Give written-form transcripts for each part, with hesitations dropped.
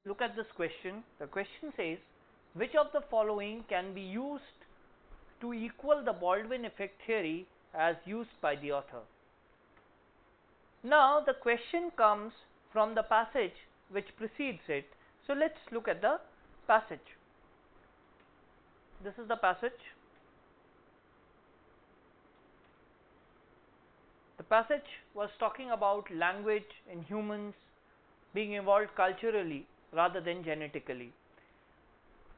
look at this question. The question says, which of the following can be used to equal the Baldwin effect theory as used by the author? Now the question comes from the passage which precedes it. So let's look at the passage. This is the passage. The passage was talking about language in humans being evolved culturally rather than genetically,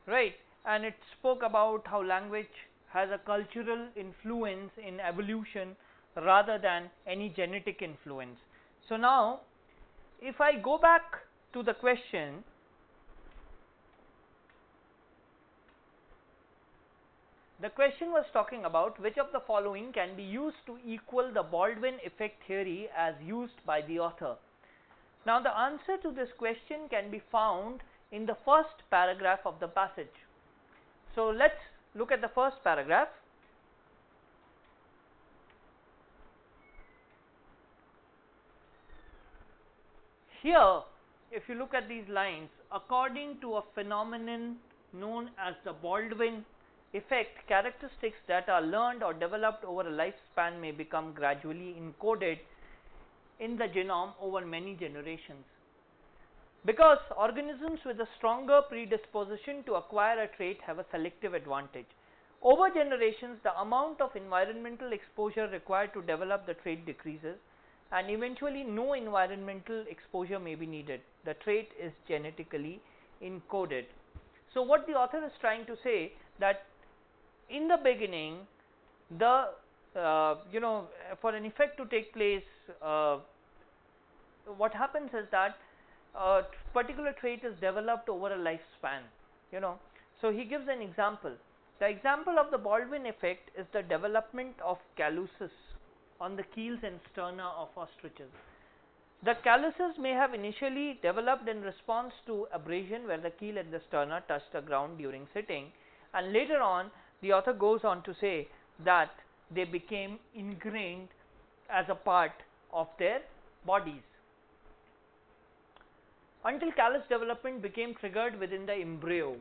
right? And it spoke about how language has a cultural influence in evolution rather than any genetic influence. So now if I go back to the question, the question was talking about which of the following can be used to equal the Baldwin effect theory as used by the author. Now the answer to this question can be found in the first paragraph of the passage. So let's look at the first paragraph. Here, if you look at these lines, according to a phenomenon known as the Baldwin effect, characteristics that are learned or developed over a lifespan may become gradually encoded in the genome over many generations. Because organisms with a stronger predisposition to acquire a trait have a selective advantage. Over generations, the amount of environmental exposure required to develop the trait decreases, and eventually no environmental exposure may be needed. The trait is genetically encoded. So what the author is trying to say, that in the beginning, the for an effect to take place, what happens is that a particular trait is developed over a lifespan. So he gives an example. The example of the Baldwin effect is the development of calluses on the keels and sterna of ostriches. The calluses may have initially developed in response to abrasion where the keel and the sterna touch the ground during sitting, and later on the author goes on to say that they became ingrained as a part of their bodies until callus development became triggered within the embryo.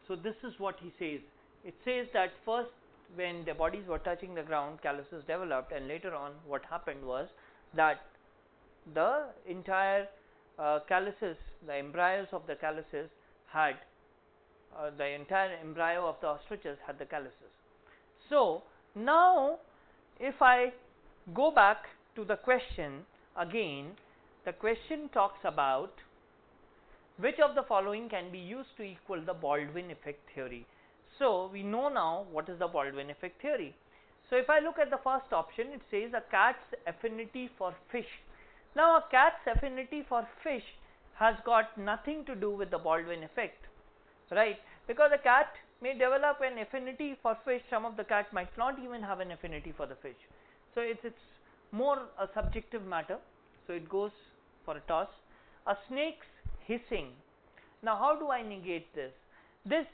So this is what he says. It says that first, when the bodies were touching the ground, calluses developed, and later on what happened was that the entire calluses, the embryos of the calluses had the entire embryo of the ostriches had the calluses. So now if I go back to the question again, the question talks about which of the following can be used to equal the Baldwin effect theory. So we know now what is the Baldwin effect theory. So if I look at the first option, it says a cat's affinity for fish. Now a cat's affinity for fish has got nothing to do with the Baldwin effect, right? Because a cat may develop an affinity for fish, some of the cat might not even have an affinity for the fish. So it's more a subjective matter, so it goes for a toss. A snake's hissing. Now how do I negate this? This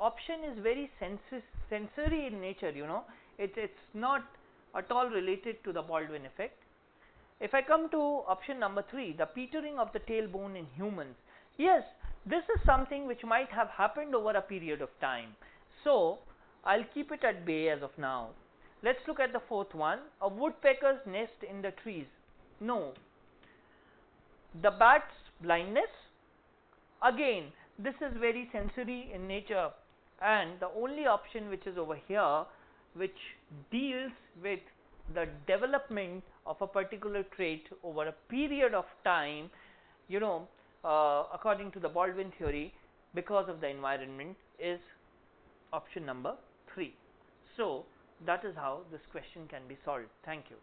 option is very sensory in nature, it's not at all related to the Baldwin effect. If I come to option number 3, the petering of the tailbone in humans, yes, this is something which might have happened over a period of time, so I'll keep it at bay as of now. Let's look at the fourth one, a woodpecker's nest in the trees. No. The bat's blindness, again this is very sensory in nature, and the only option which is over here which deals with the development of a particular trait over a period of time, according to the Baldwin theory, because of the environment, is option number 3. So that is how this question can be solved. Thank you.